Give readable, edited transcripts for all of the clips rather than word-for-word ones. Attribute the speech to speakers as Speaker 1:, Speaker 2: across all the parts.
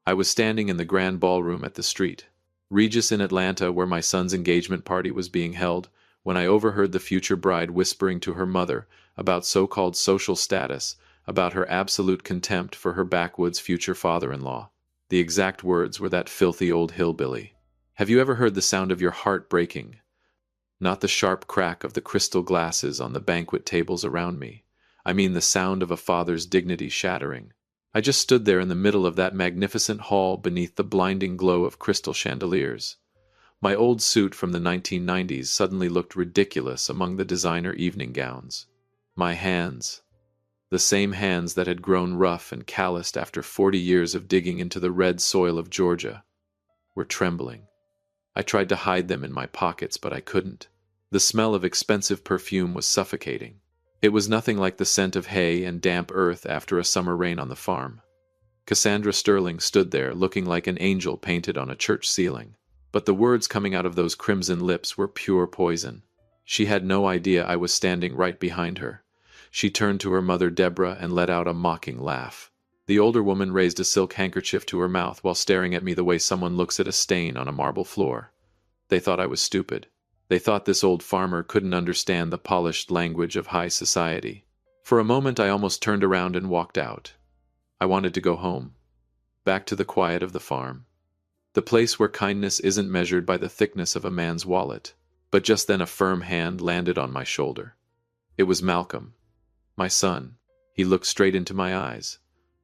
Speaker 1: I was standing in the grand ballroom at the St. Regis in Atlanta where my son's engagement party was being held, when I overheard the future bride whispering to her mother about so-called social status, about her absolute contempt for her backwoods future father-in-law. The exact words were that filthy old hillbilly. Have you ever heard the sound of your heart breaking? Not the sharp crack of the crystal glasses on the banquet tables around me. I mean the sound of a father's dignity shattering. I just stood there in the middle of that magnificent hall beneath the blinding glow of crystal chandeliers. My old suit from the 1990s suddenly looked ridiculous among the designer evening gowns. My hands, the same hands that had grown rough and calloused after 40 years of digging into the red soil of Georgia, were trembling. I tried to hide them in my pockets, but I couldn't. The smell of expensive perfume was suffocating. It was nothing like the scent of hay and damp earth after a summer rain on the farm. Cassandra Sterling stood there looking like an angel painted on a church ceiling. But the words coming out of those crimson lips were pure poison. She had no idea I was standing right behind her. She turned to her mother Deborah and let out a mocking laugh. The older woman raised a silk handkerchief to her mouth while staring at me the way someone looks at a stain on a marble floor. They thought I was stupid. They thought this old farmer couldn't understand the polished language of high society. For a moment I almost turned around and walked out. I wanted to go home. Back to the quiet of the farm. The place where kindness isn't measured by the thickness of a man's wallet. But just then a firm hand landed on my shoulder. It was Malcolm. My son. He looked straight into my eyes.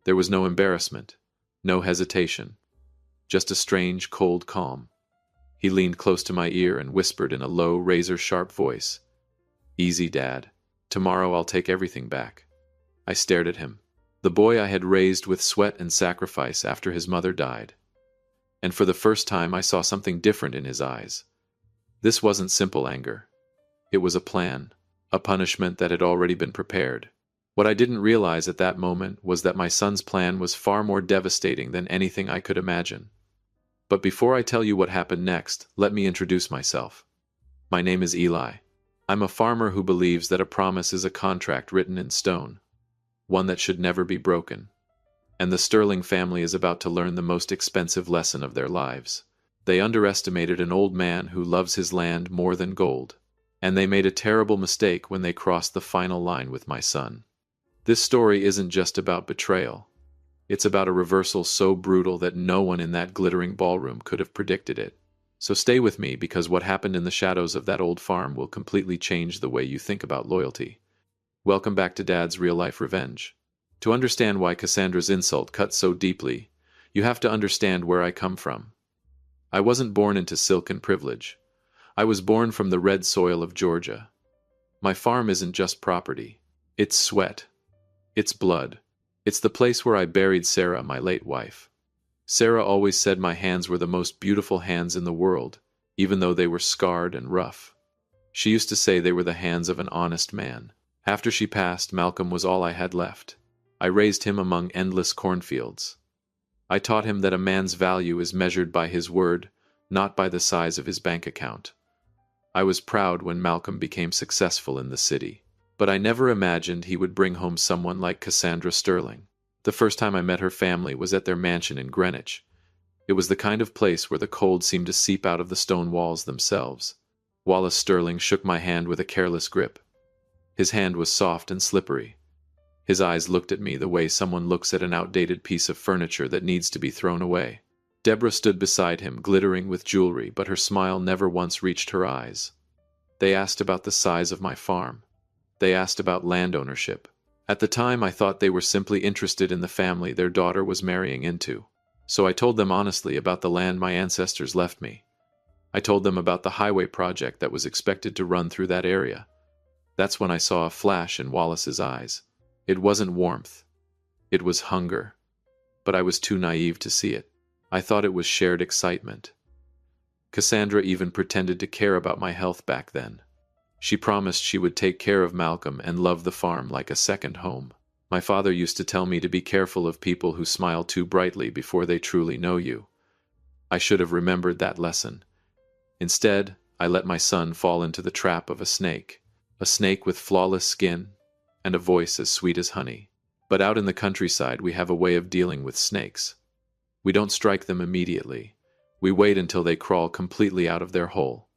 Speaker 1: There was no embarrassment. No hesitation. Just a strange, cold calm. He leaned close to my ear and whispered in a low, razor-sharp voice, "Easy, Dad. Tomorrow I'll take everything back." I stared at him, the boy I had raised with sweat and sacrifice after his mother died. And for the first time I saw something different in his eyes. This wasn't simple anger. It was a plan, a punishment that had already been prepared. What I didn't realize at that moment was that my son's plan was far more devastating than anything I could imagine. But before I tell you what happened next, let me introduce myself. My name is Eli. I'm a farmer who believes that a promise is a contract written in stone, one that should never be broken. And the Sterling family is about to learn the most expensive lesson of their lives. They underestimated an old man who loves his land more than gold. And they made a terrible mistake when they crossed the final line with my son. This story isn't just about betrayal. It's about a reversal so brutal that no one in that glittering ballroom could have predicted it. So stay with me, because what happened in the shadows of that old farm will completely change the way you think about loyalty. Welcome back to Dad's Real-Life Revenge. To understand why Cassandra's insult cut so deeply, you have to understand where I come from. I wasn't born into silk and privilege. I was born from the red soil of Georgia. My farm isn't just property. It's sweat. It's blood. It's the place where I buried Sarah, my late wife. Sarah always said my hands were the most beautiful hands in the world, even though they were scarred and rough. She used to say they were the hands of an honest man. After she passed, Malcolm was all I had left. I raised him among endless cornfields. I taught him that a man's value is measured by his word, not by the size of his bank account. I was proud when Malcolm became successful in the city. But I never imagined he would bring home someone like Cassandra Sterling. The first time I met her family was at their mansion in Greenwich. It was the kind of place where the cold seemed to seep out of the stone walls themselves. Wallace Sterling shook my hand with a careless grip. His hand was soft and slippery. His eyes looked at me the way someone looks at an outdated piece of furniture that needs to be thrown away. Deborah stood beside him, glittering with jewelry, but her smile never once reached her eyes. They asked about the size of my farm. They asked about land ownership. At the time, I thought they were simply interested in the family their daughter was marrying into. So I told them honestly about the land my ancestors left me. I told them about the highway project that was expected to run through that area. That's when I saw a flash in Wallace's eyes. It wasn't warmth. It was hunger. But I was too naive to see it. I thought it was shared excitement. Cassandra even pretended to care about my health back then. She promised she would take care of Malcolm and love the farm like a second home. My father used to tell me to be careful of people who smile too brightly before they truly know you. I should have remembered that lesson. Instead, I let my son fall into the trap of a snake with flawless skin and a voice as sweet as honey. But out in the countryside, we have a way of dealing with snakes. We don't strike them immediately. We wait until they crawl completely out of their hole.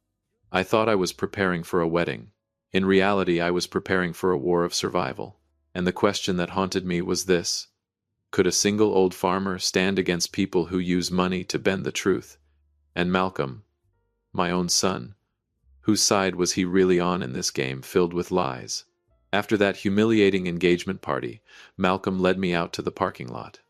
Speaker 1: I thought I was preparing for a wedding. In reality, I was preparing for a war of survival. And the question that haunted me was this: could a single old farmer stand against people who use money to bend the truth? And Malcolm, my own son, whose side was he really on in this game filled with lies? After that humiliating engagement party, Malcolm led me out to the parking lot.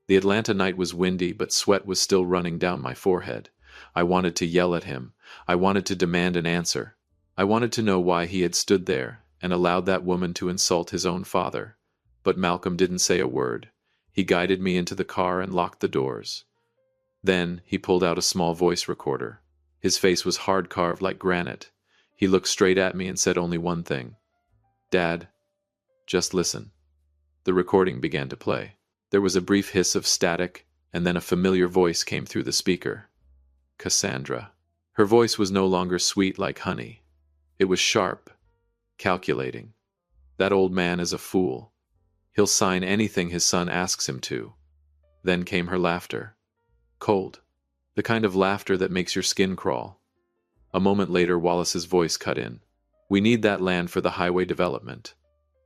Speaker 1: The Atlanta night was windy, but sweat was still running down my forehead. I wanted to yell at him. I wanted to demand an answer. I wanted to know why he had stood there and allowed that woman to insult his own father. But Malcolm didn't say a word. He guided me into the car and locked the doors. Then he pulled out a small voice recorder. His face was hard-carved like granite. He looked straight at me and said only one thing: "Dad, just listen." The recording began to play. There was a brief hiss of static, and then a familiar voice came through the speaker. Cassandra. Her voice was no longer sweet like honey. It was sharp, calculating. "That old man is a fool. He'll sign anything his son asks him to." Then came her laughter. Cold. The kind of laughter that makes your skin crawl. A moment later, Wallace's voice cut in. "We need that land for the highway development.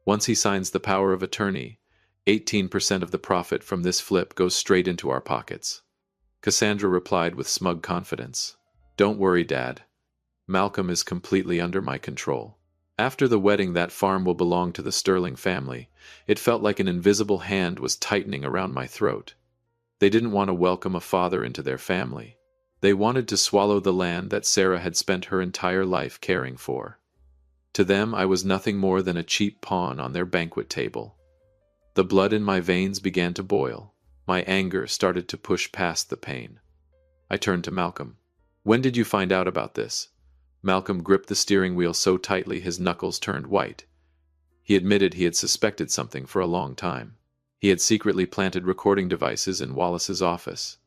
Speaker 1: Once he signs the power of attorney, 18% of the profit from this flip goes straight into our pockets." Cassandra replied with smug confidence. "Don't worry, Dad. Malcolm is completely under my control. After the wedding, that farm will belong to the Sterling family." It felt like an invisible hand was tightening around my throat. They didn't want to welcome a father into their family. They wanted to swallow the land that Sarah had spent her entire life caring for. To them, I was nothing more than a cheap pawn on their banquet table. The blood in my veins began to boil. My anger started to push past the pain. I turned to Malcolm. "When did you find out about this?" Malcolm gripped the steering wheel so tightly his knuckles turned white. He admitted he had suspected something for a long time. He had secretly planted recording devices in Wallace's office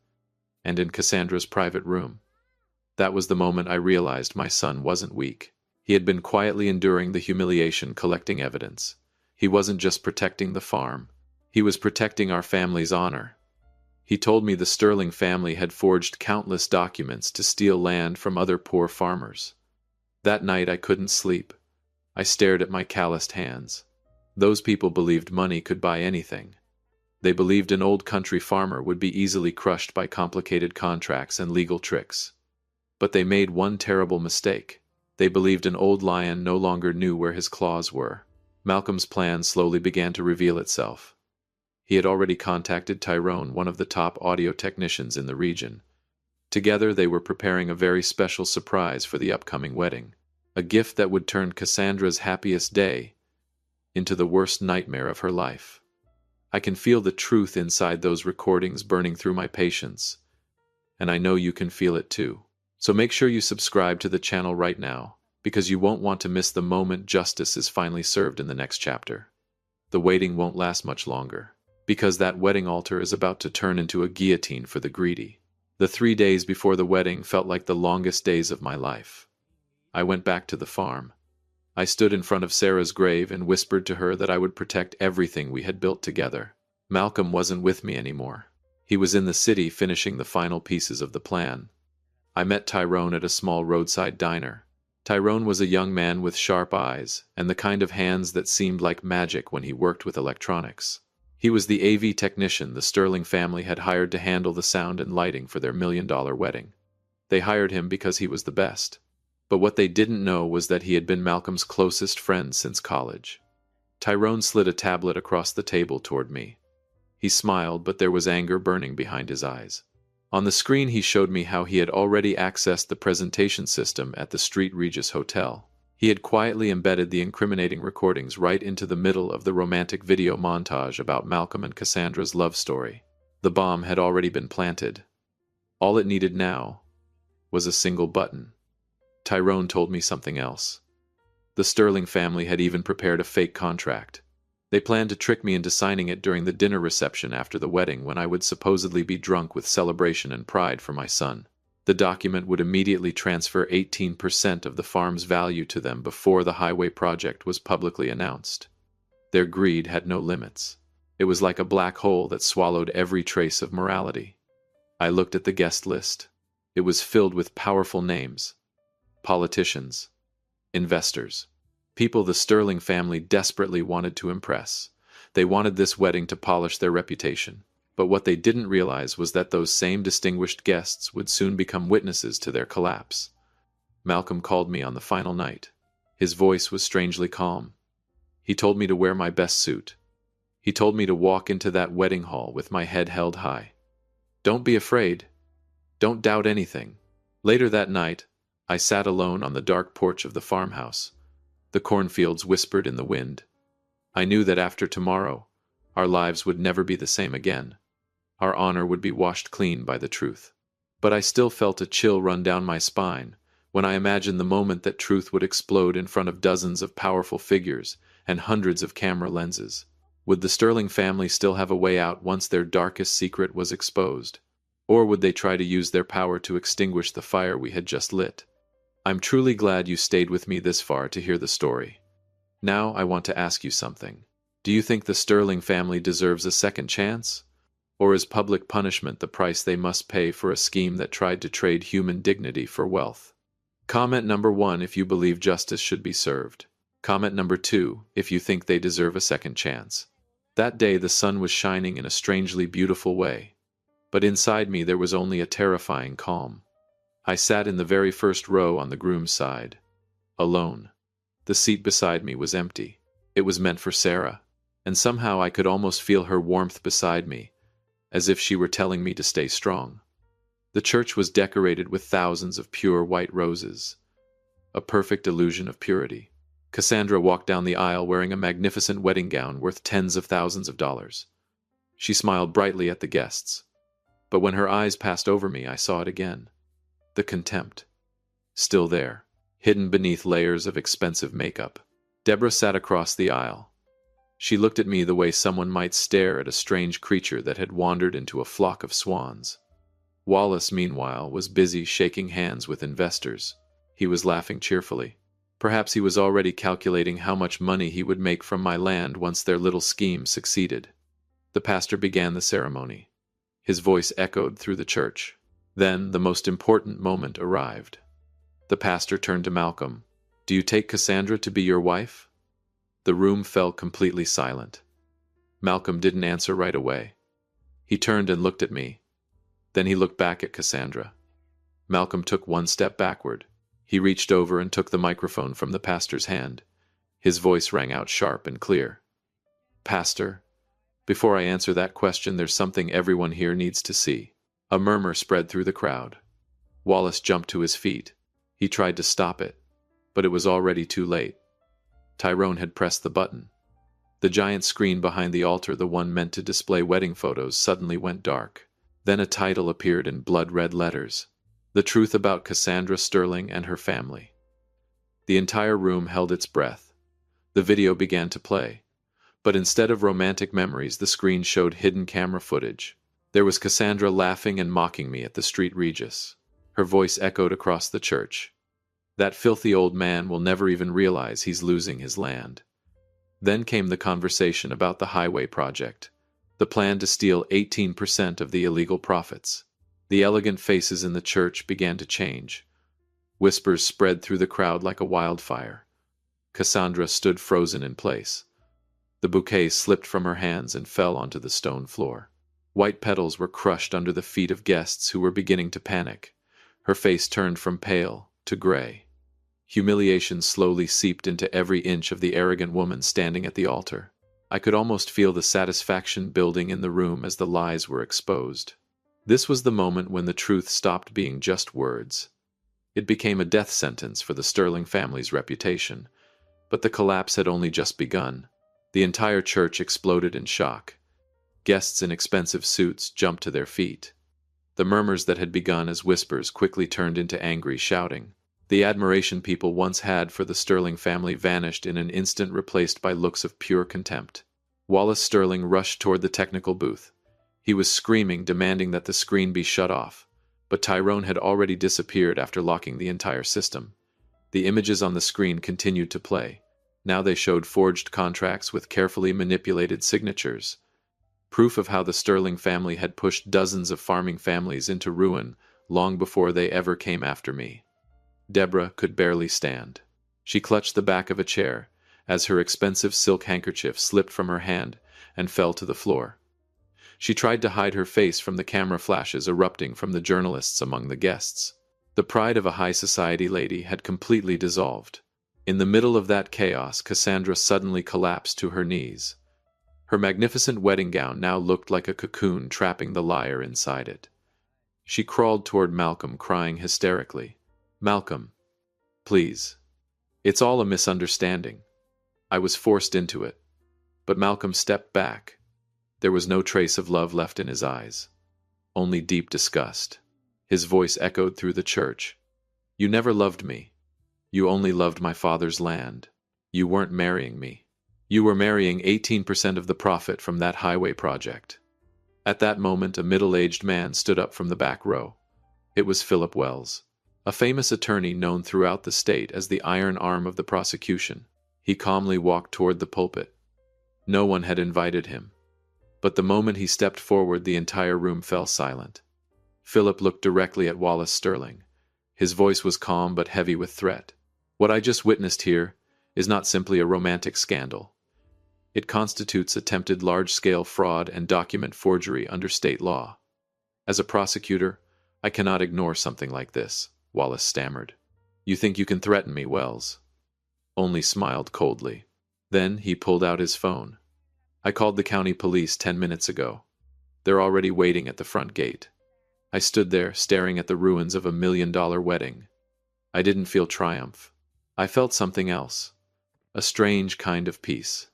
Speaker 1: and in Cassandra's private room. That was the moment I realized my son wasn't weak. He had been quietly enduring the humiliation, collecting evidence. He wasn't just protecting the farm. He was protecting our family's honor. He told me the Sterling family had forged countless documents to steal land from other poor farmers. That night I couldn't sleep. I stared at my calloused hands. Those people believed money could buy anything. They believed an old country farmer would be easily crushed by complicated contracts and legal tricks. But they made one terrible mistake. They believed an old lion no longer knew where his claws were. Malcolm's plan slowly began to reveal itself. He had already contacted Tyrone, one of the top audio technicians in the region. Together they were preparing a very special surprise for the upcoming wedding. A gift that would turn Cassandra's happiest day into the worst nightmare of her life. I can feel the truth inside those recordings burning through my patience, and I know you can feel it too. So make sure you subscribe to the channel right now, because you won't want to miss the moment justice is finally served in the next chapter. The waiting won't last much longer, because that wedding altar is about to turn into a guillotine for the greedy. The 3 days before the wedding felt like the longest days of my life. I went back to the farm. I stood in front of Sarah's grave and whispered to her that I would protect everything we had built together. Malcolm wasn't with me anymore. He was in the city finishing the final pieces of the plan. I met Tyrone at a small roadside diner. Tyrone was a young man with sharp eyes and the kind of hands that seemed like magic when he worked with electronics. He was the AV technician the Sterling family had hired to handle the sound and lighting for their $1 million wedding. They hired him because he was the best. But what they didn't know was that he had been Malcolm's closest friend since college. Tyrone slid a tablet across the table toward me. He smiled, but there was anger burning behind his eyes. On the screen he showed me how he had already accessed the presentation system at the St. Regis Hotel. He had quietly embedded the incriminating recordings right into the middle of the romantic video montage about Malcolm and Cassandra's love story. The bomb had already been planted. All it needed now was a single button. Tyrone told me something else. The Sterling family had even prepared a fake contract. They planned to trick me into signing it during the dinner reception after the wedding, when I would supposedly be drunk with celebration and pride for my son. The document would immediately transfer 18% of the farm's value to them before the highway project was publicly announced. Their greed had no limits. It was like a black hole that swallowed every trace of morality. I looked at the guest list. It was filled with powerful names. Politicians. Investors. People the Sterling family desperately wanted to impress. They wanted this wedding to polish their reputation. But what they didn't realize was that those same distinguished guests would soon become witnesses to their collapse. Malcolm called me on the final night. His voice was strangely calm. He told me to wear my best suit. He told me to walk into that wedding hall with my head held high. Don't be afraid. Don't doubt anything. Later that night, I sat alone on the dark porch of the farmhouse. The cornfields whispered in the wind. I knew that after tomorrow, our lives would never be the same again. Our honor would be washed clean by the truth. But I still felt a chill run down my spine when I imagined the moment that truth would explode in front of dozens of powerful figures and hundreds of camera lenses. Would the Sterling family still have a way out once their darkest secret was exposed? Or would they try to use their power to extinguish the fire we had just lit? I'm truly glad you stayed with me this far to hear the story. Now I want to ask you something. Do you think the Sterling family deserves a second chance? Or is public punishment the price they must pay for a scheme that tried to trade human dignity for wealth? Comment number 1 if you believe justice should be served. Comment number 2 if you think they deserve a second chance. That day the sun was shining in a strangely beautiful way. But inside me there was only a terrifying calm. I sat in the very first row on the groom's side. Alone. The seat beside me was empty. It was meant for Sarah. And somehow I could almost feel her warmth beside me, as if she were telling me to stay strong. The church was decorated with thousands of pure white roses. A perfect illusion of purity. Cassandra walked down the aisle wearing a magnificent wedding gown worth tens of thousands of dollars. She smiled brightly at the guests. But when her eyes passed over me, I saw it again. The contempt. Still there, hidden beneath layers of expensive makeup. Deborah sat across the aisle. She looked at me the way someone might stare at a strange creature that had wandered into a flock of swans. Wallace, meanwhile, was busy shaking hands with investors. He was laughing cheerfully. Perhaps he was already calculating how much money he would make from my land once their little scheme succeeded. The pastor began the ceremony. His voice echoed through the church. Then the most important moment arrived. The pastor turned to Malcolm. "Do you take Cassandra to be your wife?" The room fell completely silent. Malcolm didn't answer right away. He turned and looked at me. Then he looked back at Cassandra. Malcolm took one step backward. He reached over and took the microphone from the pastor's hand. His voice rang out sharp and clear. "Pastor, before I answer that question, there's something everyone here needs to see." A murmur spread through the crowd. Wallace jumped to his feet. He tried to stop it, but it was already too late. Tyrone had pressed the button. The giant screen behind the altar, the one meant to display wedding photos, suddenly went dark. Then a title appeared in blood-red letters. The truth about Cassandra Sterling and her family. The entire room held its breath. The video began to play. But instead of romantic memories, the screen showed hidden camera footage. There was Cassandra laughing and mocking me at the street Regis. Her voice echoed across the church. "That filthy old man will never even realize he's losing his land." Then came the conversation about the highway project. The plan to steal 18% of the illegal profits. The elegant faces in the church began to change. Whispers spread through the crowd like a wildfire. Cassandra stood frozen in place. The bouquet slipped from her hands and fell onto the stone floor. White petals were crushed under the feet of guests who were beginning to panic. Her face turned from pale to gray. Humiliation slowly seeped into every inch of the arrogant woman standing at the altar. I could almost feel the satisfaction building in the room as the lies were exposed. This was the moment when the truth stopped being just words. It became a death sentence for the Sterling family's reputation. But the collapse had only just begun. The entire church exploded in shock. Guests in expensive suits jumped to their feet. The murmurs that had begun as whispers quickly turned into angry shouting. The admiration people once had for the Sterling family vanished in an instant, replaced by looks of pure contempt. Wallace Sterling rushed toward the technical booth. He was screaming, demanding that the screen be shut off. But Tyrone had already disappeared after locking the entire system. The images on the screen continued to play. Now they showed forged contracts with carefully manipulated signatures. Proof of how the Sterling family had pushed dozens of farming families into ruin long before they ever came after me. Deborah could barely stand. She clutched the back of a chair as her expensive silk handkerchief slipped from her hand and fell to the floor. She tried to hide her face from the camera flashes erupting from the journalists among the guests. The pride of a high society lady had completely dissolved. In the middle of that chaos, Cassandra suddenly collapsed to her knees. Her magnificent wedding gown now looked like a cocoon trapping the liar inside it. She crawled toward Malcolm, crying hysterically, "Malcolm, please. It's all a misunderstanding. I was forced into it." But Malcolm stepped back. There was no trace of love left in his eyes, only deep disgust. His voice echoed through the church. "You never loved me. You only loved my father's land. You weren't marrying me. You were marrying 18% of the profit from that highway project." At that moment, a middle-aged man stood up from the back row. It was Philip Wells, a famous attorney known throughout the state as the iron arm of the prosecution. He calmly walked toward the pulpit. No one had invited him. But the moment he stepped forward, the entire room fell silent. Philip looked directly at Wallace Sterling. His voice was calm but heavy with threat. "What I just witnessed here is not simply a romantic scandal. It constitutes attempted large-scale fraud and document forgery under state law. As a prosecutor, I cannot ignore something like this," Wallace stammered. "You think you can threaten me, Wells?" Only smiled coldly. Then he pulled out his phone. "I called the county police 10 minutes ago. They're already waiting at the front gate." I stood there, staring at the ruins of $1 million wedding. I didn't feel triumph. I felt something else. A strange kind of peace.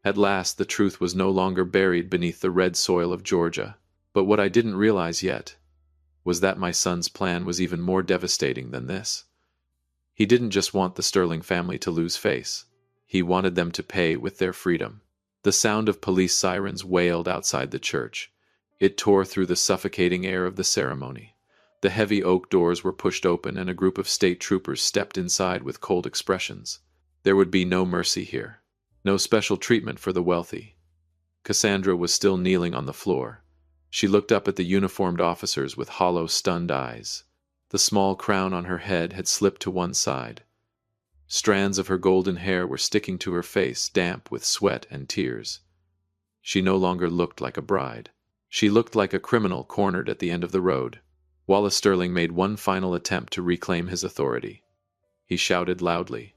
Speaker 1: At last, the truth was no longer buried beneath the red soil of Georgia. But what I didn't realize yet was that my son's plan was even more devastating than this. He didn't just want the Sterling family to lose face. He wanted them to pay with their freedom. The sound of police sirens wailed outside the church. It tore through the suffocating air of the ceremony. The heavy oak doors were pushed open and a group of state troopers stepped inside with cold expressions. There would be no mercy here. No special treatment for the wealthy. Cassandra was still kneeling on the floor. She looked up at the uniformed officers with hollow, stunned eyes. The small crown on her head had slipped to one side. Strands of her golden hair were sticking to her face, damp with sweat and tears. She no longer looked like a bride. She looked like a criminal cornered at the end of the road. Wallace Sterling made one final attempt to reclaim his authority. He shouted loudly,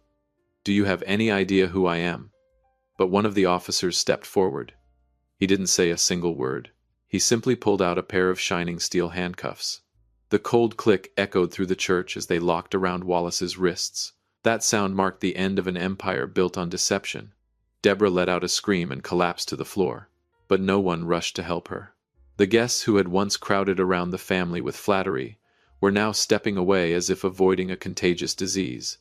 Speaker 1: "Do you have any idea who I am?" But one of the officers stepped forward. He didn't say a single word. He simply pulled out a pair of shining steel handcuffs. The cold click echoed through the church as they locked around Wallace's wrists. That sound marked the end of an empire built on deception. Deborah let out a scream and collapsed to the floor. But no one rushed to help her. The guests who had once crowded around the family with flattery were now stepping away as if avoiding a contagious disease.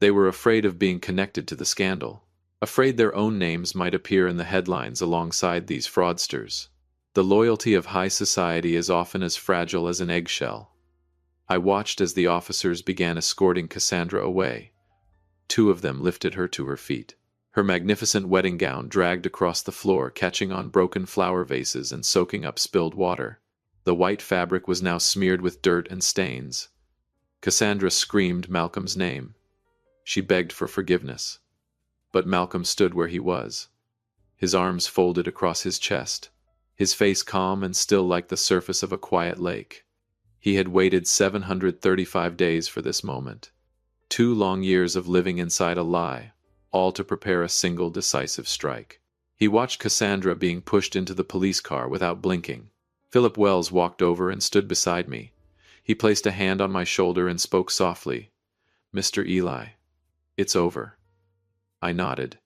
Speaker 1: They were afraid of being connected to the scandal, afraid their own names might appear in the headlines alongside these fraudsters. The loyalty of high society is often as fragile as an eggshell. I watched as the officers began escorting Cassandra away. Two of them lifted her to her feet. Her magnificent wedding gown dragged across the floor, catching on broken flower vases and soaking up spilled water. The white fabric was now smeared with dirt and stains. Cassandra screamed Malcolm's name. She begged for forgiveness. But Malcolm stood where he was, his arms folded across his chest, his face calm and still like the surface of a quiet lake. He had waited 735 days for this moment. 2 long years of living inside a lie, all to prepare a single decisive strike. He watched Cassandra being pushed into the police car without blinking. Philip Wells walked over and stood beside me. He placed a hand on my shoulder and spoke softly. "Mr. Eli, it's over." I nodded,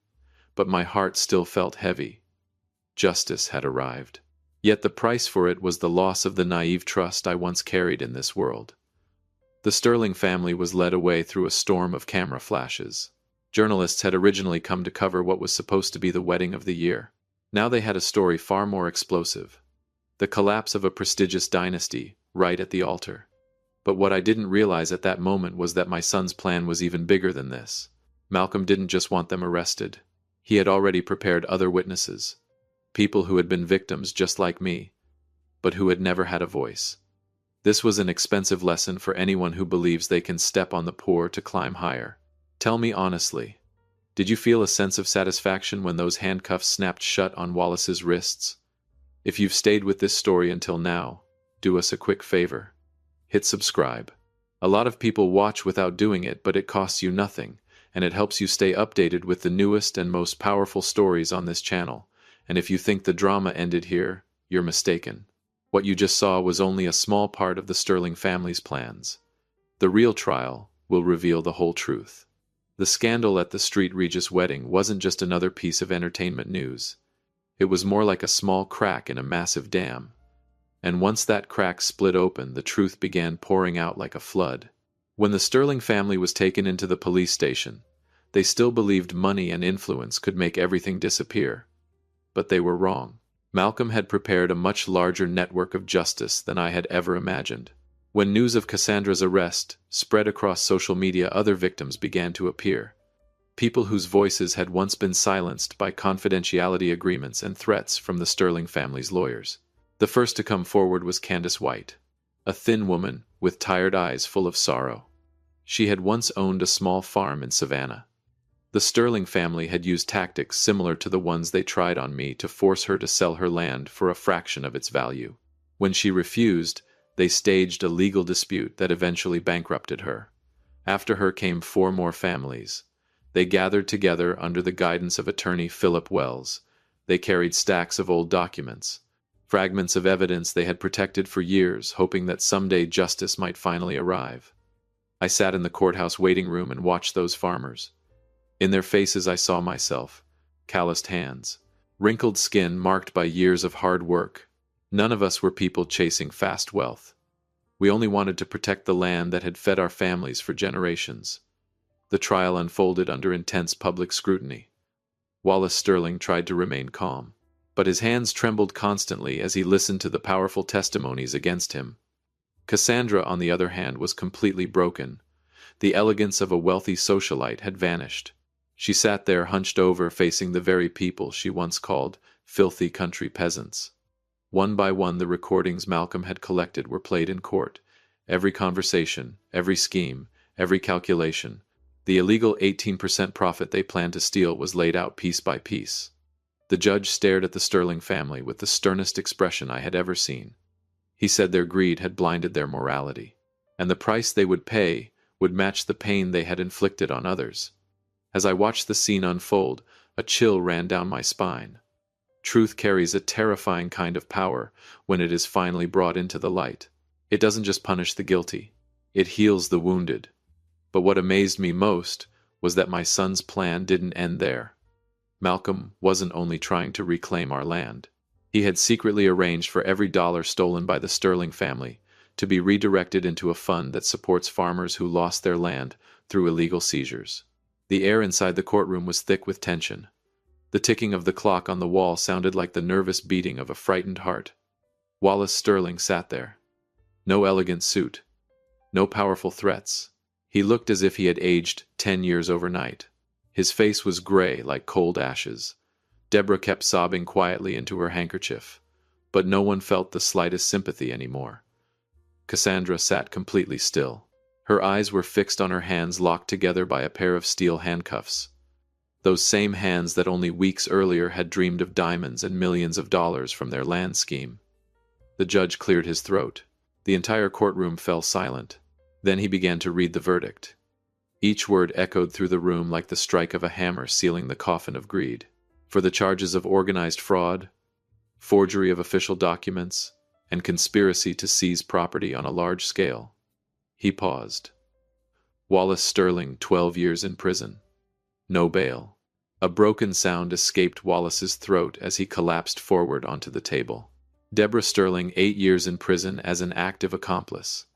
Speaker 1: but my heart still felt heavy. Justice had arrived. Yet the price for it was the loss of the naive trust I once carried in this world. The Sterling family was led away through a storm of camera flashes. Journalists had originally come to cover what was supposed to be the wedding of the year. Now they had a story far more explosive. The collapse of a prestigious dynasty, right at the altar. But what I didn't realize at that moment was that my son's plan was even bigger than this. Malcolm didn't just want them arrested. He had already prepared other witnesses. people who had been victims just like me, but who had never had a voice. This was an expensive lesson for anyone who believes they can step on the poor to climb higher. Tell me honestly, did you feel a sense of satisfaction when those handcuffs snapped shut on Wallace's wrists? If you've stayed with this story until now, do us a quick favor. Hit subscribe. A lot of people watch without doing it, but it costs you nothing, and it helps you stay updated with the newest and most powerful stories on this channel. And if you think the drama ended here, you're mistaken. What you just saw was only a small part of the Sterling family's plans. The real trial will reveal the whole truth. The scandal at the St. Regis wedding wasn't just another piece of entertainment news. It was more like a small crack in a massive dam. And once that crack split open, the truth began pouring out like a flood. When the Sterling family was taken into the police station, they still believed money and influence could make everything disappear. But they were wrong. Malcolm had prepared a much larger network of justice than I had ever imagined. When news of Cassandra's arrest spread across social media, other victims began to appear. People whose voices had once been silenced by confidentiality agreements and threats from the Sterling family's lawyers. The first to come forward was Candace White, a thin woman with tired eyes full of sorrow. She had once owned a small farm in Savannah. The Sterling family had used tactics similar to the ones they tried on me to force her to sell her land for a fraction of its value. When she refused, they staged a legal dispute that eventually bankrupted her. After her came 4 more families. They gathered together under the guidance of attorney Philip Wells. They carried stacks of old documents, fragments of evidence they had protected for years, hoping that someday justice might finally arrive. I sat in the courthouse waiting room and watched those farmers. In their faces I saw myself, calloused hands, wrinkled skin marked by years of hard work. None of us were people chasing fast wealth. We only wanted to protect the land that had fed our families for generations. The trial unfolded under intense public scrutiny. Wallace Sterling tried to remain calm, but his hands trembled constantly as he listened to the powerful testimonies against him. Cassandra, on the other hand, was completely broken. The elegance of a wealthy socialite had vanished. She sat there hunched over, facing the very people she once called filthy country peasants. One by one, the recordings Malcolm had collected were played in court. Every conversation, every scheme, every calculation. The illegal 18% profit they planned to steal was laid out piece by piece. The judge stared at the Sterling family with the sternest expression I had ever seen. He said their greed had blinded their morality, and the price they would pay would match the pain they had inflicted on others. As I watched the scene unfold, a chill ran down my spine. Truth carries a terrifying kind of power when it is finally brought into the light. It doesn't just punish the guilty, it heals the wounded. But what amazed me most was that my son's plan didn't end there. Malcolm wasn't only trying to reclaim our land. He had secretly arranged for every dollar stolen by the Sterling family to be redirected into a fund that supports farmers who lost their land through illegal seizures. The air inside the courtroom was thick with tension. The ticking of the clock on the wall sounded like the nervous beating of a frightened heart. Wallace Sterling sat there. No elegant suit. No powerful threats. He looked as if he had aged 10 years overnight. His face was gray like cold ashes. Deborah kept sobbing quietly into her handkerchief, but no one felt the slightest sympathy anymore. Cassandra sat completely still. Her eyes were fixed on her hands locked together by a pair of steel handcuffs. Those same hands that only weeks earlier had dreamed of diamonds and millions of dollars from their land scheme. The judge cleared his throat. The entire courtroom fell silent. Then he began to read the verdict. Each word echoed through the room like the strike of a hammer sealing the coffin of greed. For the charges of organized fraud, forgery of official documents, and conspiracy to seize property on a large scale. He paused. Wallace Sterling, 12 years in prison. No bail. A broken sound escaped Wallace's throat as he collapsed forward onto the table. Deborah Sterling, 8 years in prison as an active accomplice.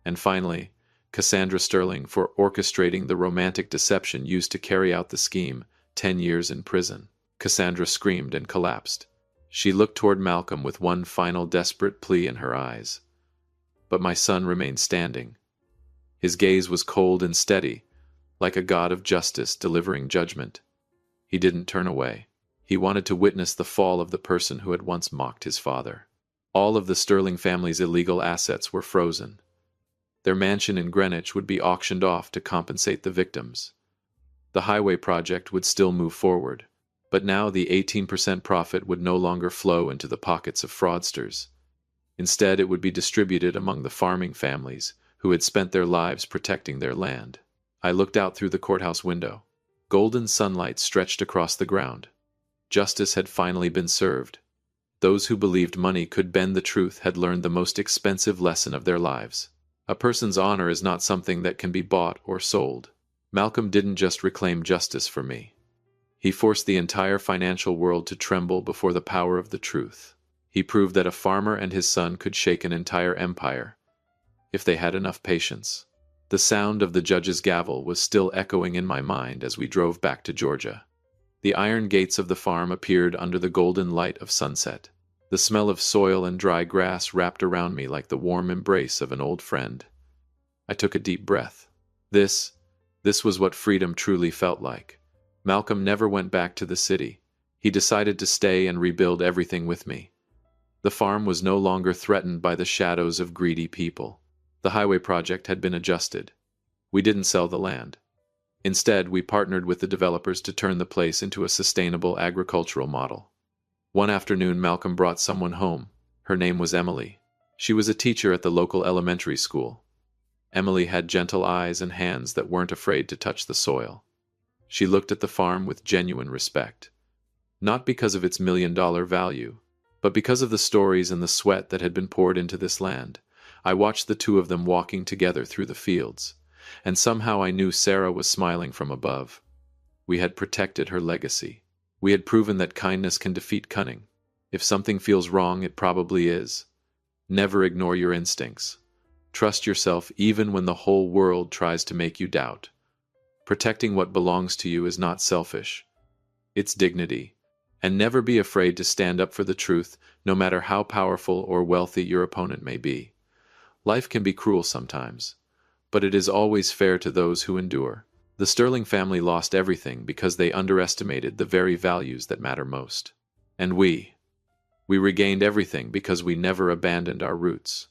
Speaker 1: And finally, Cassandra Sterling for orchestrating the romantic deception used to carry out the scheme, 10 years in prison. Cassandra screamed and collapsed. She looked toward Malcolm with one final desperate plea in her eyes. But my son remained standing. His gaze was cold and steady, like a god of justice delivering judgment. He didn't turn away. He wanted to witness the fall of the person who had once mocked his father. All of the Sterling family's illegal assets were frozen. Their mansion in Greenwich would be auctioned off to compensate the victims. The highway project would still move forward, but now the 18% profit would no longer flow into the pockets of fraudsters. Instead, it would be distributed among the farming families who had spent their lives protecting their land. I looked out through the courthouse window. Golden sunlight stretched across the ground. Justice had finally been served. Those who believed money could bend the truth had learned the most expensive lesson of their lives. A person's honor is not something that can be bought or sold. Malcolm didn't just reclaim justice for me. He forced the entire financial world to tremble before the power of the truth. He proved that a farmer and his son could shake an entire empire, if they had enough patience. The sound of the judge's gavel was still echoing in my mind as we drove back to Georgia. The iron gates of the farm appeared under the golden light of sunset. The smell of soil and dry grass wrapped around me like the warm embrace of an old friend. I took a deep breath. This was what freedom truly felt like. Malcolm never went back to the city. He decided to stay and rebuild everything with me. The farm was no longer threatened by the shadows of greedy people. The highway project had been adjusted. We didn't sell the land. Instead, we partnered with the developers to turn the place into a sustainable agricultural model. One afternoon, Malcolm brought someone home. Her name was Emily. She was a teacher at the local elementary school. Emily had gentle eyes and hands that weren't afraid to touch the soil. She looked at the farm with genuine respect. Not because of its million-dollar value, but because of the stories and the sweat that had been poured into this land. I watched the two of them walking together through the fields, and somehow I knew Sarah was smiling from above. We had protected her legacy. We had proven that kindness can defeat cunning. If something feels wrong, it probably is. Never ignore your instincts. Trust yourself even when the whole world tries to make you doubt. Protecting what belongs to you is not selfish. It's dignity. And never be afraid to stand up for the truth, no matter how powerful or wealthy your opponent may be. Life can be cruel sometimes, but it is always fair to those who endure. The Sterling family lost everything because they underestimated the very values that matter most. And we regained everything because we never abandoned our roots.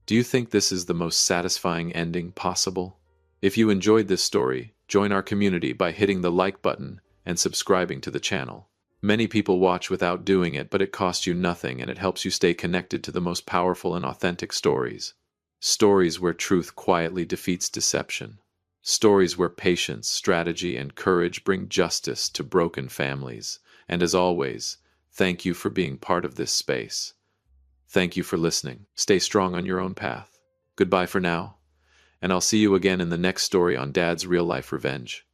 Speaker 1: Do you think this is the most satisfying ending possible? If you enjoyed this story, join our community by hitting the like button and subscribing to the channel. Many people watch without doing it, but it costs you nothing and it helps you stay connected to the most powerful and authentic stories. Stories where truth quietly defeats deception. Stories where patience, strategy, and courage bring justice to broken families. And as always, thank you for being part of this space. Thank you for listening. Stay strong on your own path. Goodbye for now, and I'll see you again in the next story on Dad's Real Life Revenge.